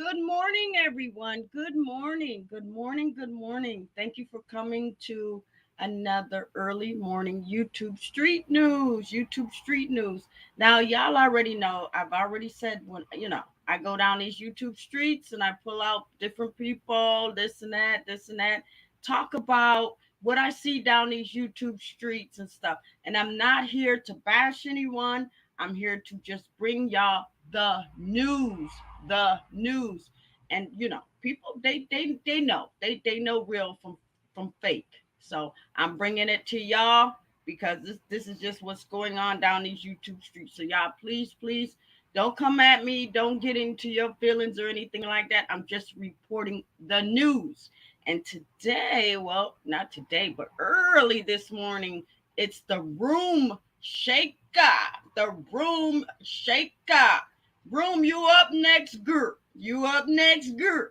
Good morning, everyone. Good morning. Good morning. Good morning. Thank you for coming to another early morning YouTube Street News. YouTube Street News. Now, y'all already know, I've already said when I go down these YouTube streets and I pull out different people, this and that, talk about what I see down these YouTube streets and stuff. And I'm not here to bash anyone. I'm here to just bring y'all the news, the news. And people they know. They know real from fake. So I'm bringing it to y'all because this is just what's going on down these YouTube streets. So y'all please don't come at me. Don't get into your feelings or anything like that. I'm just reporting the news. And today, well, not today, but early this morning, it's the room shaker. The room shaker. Room, you up next, girl. You up next, girl.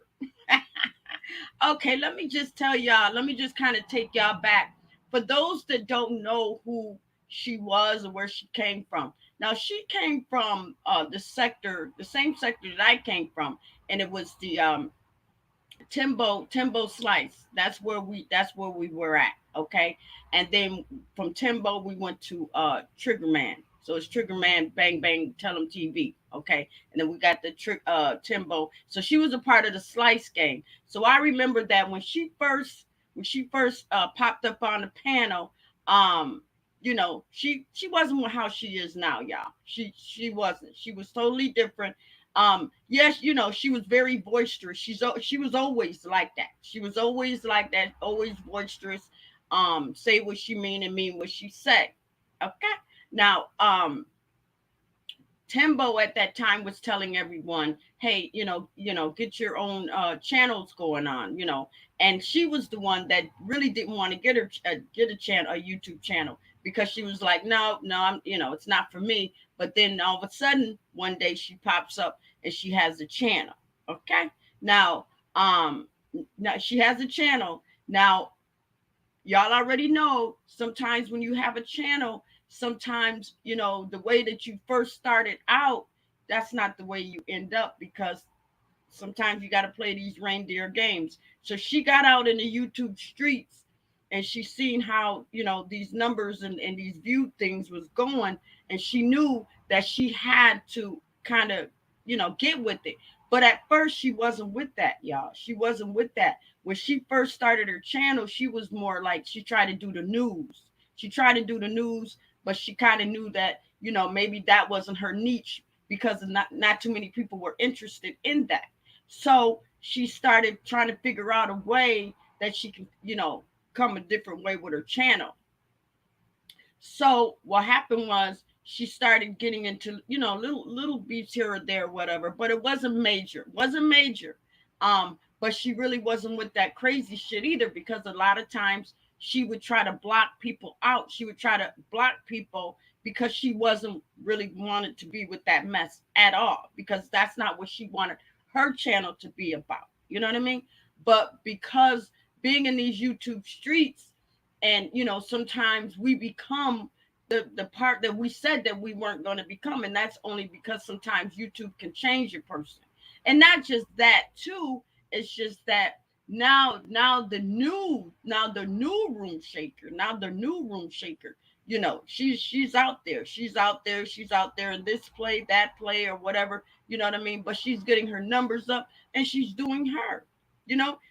Okay, let me just tell y'all, let me just kind of take y'all back. For those that don't know who she was or where she came from. Now she came from the same sector that I came from, and it was the Timbo Slice. That's where we were at. Okay. And then from Timbo we went to Trigger Man. So it's Trigger Man Bang Bang Tell 'em TV. Okay. And then we got the Timbo. So she was a part of the Slice game. So I remember that when she first popped up on the panel, she wasn't how she is now, y'all. She wasn't. She was totally different. Yes, she was very boisterous. She was always like that. She was always like that, always boisterous. Say what she mean and mean what she say. Okay. Now, Timbo at that time was telling everyone, "Hey, get your own channels going on." And she was the one that really didn't want to get a YouTube channel because she was like, "No, no, it's not for me." But then all of a sudden, one day she pops up and she has a channel. Okay, now, now she has a channel now. Y'all already know sometimes when you have a channel, sometimes the way that you first started out, that's not the way you end up, because sometimes you got to play these reindeer games. So she got out in the YouTube streets and she seen how these numbers and these view things was going, and she knew that she had to kind of get with it. But at first she wasn't with that, y'all. She wasn't with that. When she first started her channel, she was more like she tried to do the news. She tried to do the news, but she kind of knew that maybe that wasn't her niche, because not too many people were interested in that. So she started trying to figure out a way that she can, come a different way with her channel. So what happened was she started getting into, little beats here or there, whatever, but it wasn't major. Wasn't major. But she really wasn't with that crazy shit either, because a lot of times she would try to block people out. She would try to block people because she wasn't really wanted to be with that mess at all, because that's not what she wanted her channel to be about. You know what I mean? But because being in these YouTube streets, and sometimes we become the part that we said that we weren't going to become, and that's only because sometimes YouTube can change your person. And not just that too, it's just that now the new room shaker, she's out there, she's out there in this play, that play, or whatever. You know what I mean? But she's getting her numbers up, and she's doing her.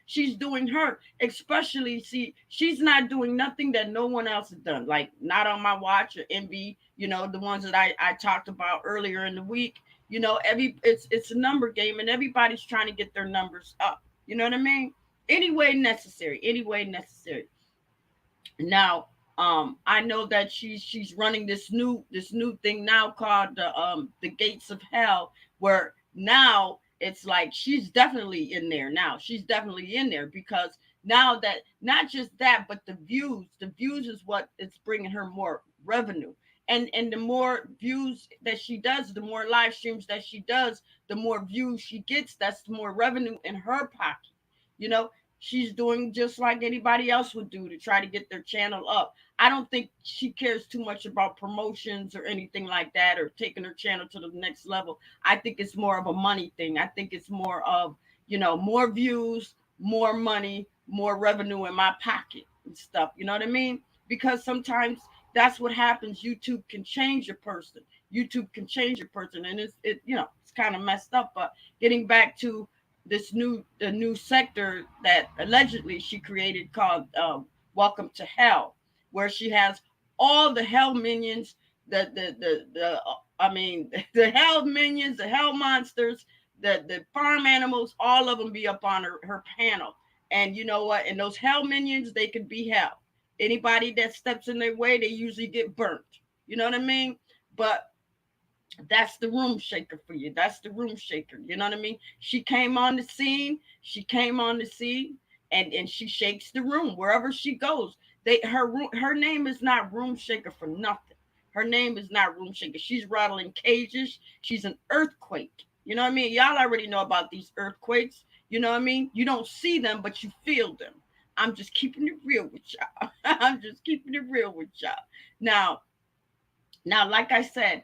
She's doing her. Especially, see, she's not doing nothing that no one else has done, like not on my watch or envy, the ones that I talked about earlier in the week. It's a number game, and everybody's trying to get their numbers up. You know what I mean? Any way necessary. Now, I know that she's running this new thing now called the Gates of Hell, where now it's like she's definitely in there now. She's definitely in there, because now that, not just that, but the views is what it's bringing her more revenue. And the more views that she does, the more live streams that she does, the more views she gets. That's the more revenue in her pocket. you know she's doing just like anybody else would do to try to get their channel up. I don't think she cares too much about promotions or anything like that, or taking her channel to the next level. I think it's more of a money thing. I think it's more of, more views, more money, more revenue in my pocket and stuff. You know what I mean? Because sometimes that's what happens. YouTube can change a person. YouTube can change a person, and it's kind of messed up. But getting back to the new sector that allegedly she created called Welcome to Hell, where she has all the hell minions, the I mean the hell minions, the hell monsters, the farm animals, all of them be up on her panel. And you know what? And those hell minions, they could be hell. Anybody that steps in their way, they usually get burnt. You know what I mean? But that's the room shaker for you. That's the room shaker. You know what I mean? She came on the scene. She came on the scene, and she shakes the room wherever she goes. Her name is not room shaker for nothing. Her name is not room shaker. She's rattling cages. She's an earthquake. You know what I mean? Y'all already know about these earthquakes. You know what I mean? You don't see them, but you feel them. I'm just keeping it real with y'all. I'm just keeping it real with y'all. Now, like I said,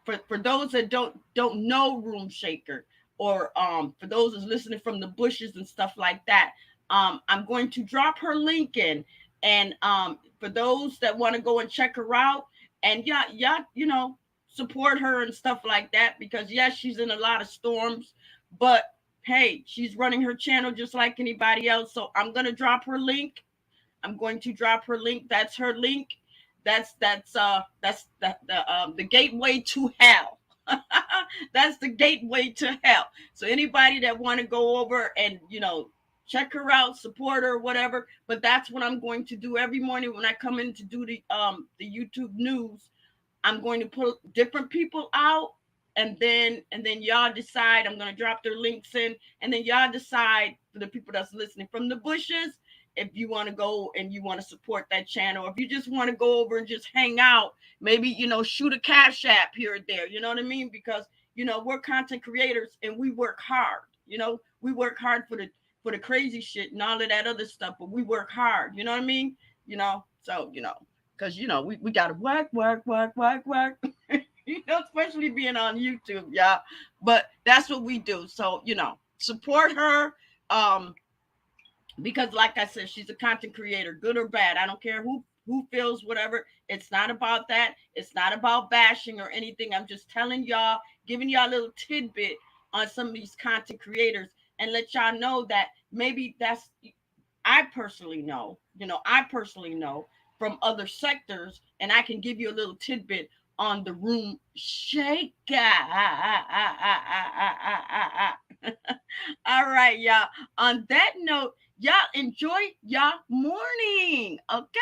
for those that don't know Room Shaker, or for those that's listening from the bushes and stuff like that, I'm going to drop her link in, and for those that want to go and check her out, and yeah, support her and stuff like that, because yes, she's in a lot of storms, but hey, she's running her channel just like anybody else. So I'm going to drop her link. That's her link. That's the gateway to hell. That's the gateway to hell. So anybody that want to go over and check her out, support her, whatever. But that's what I'm going to do every morning when I come in to do the YouTube news. I'm going to put different people out, and then y'all decide. I'm going to drop their links in, and then y'all decide, for the people that's listening from the bushes, if you want to go and you want to support that channel. If you just want to go over and just hang out, maybe shoot a cash app here or there. You know what I mean? Because we're content creators, and we work hard. We work hard for the crazy shit and all of that other stuff, but we work hard. You know what I mean? So because we gotta work. Especially being on YouTube, yeah. But that's what we do. So support her. Because like I said, she's a content creator, good or bad. I don't care who feels whatever. It's not about that. It's not about bashing or anything. I'm just telling y'all, giving y'all a little tidbit on some of these content creators, and let y'all know that maybe that's I personally know from other sectors, and I can give you a little tidbit on the room shaker. All right, y'all. On that note, y'all enjoy y'all morning. Okay.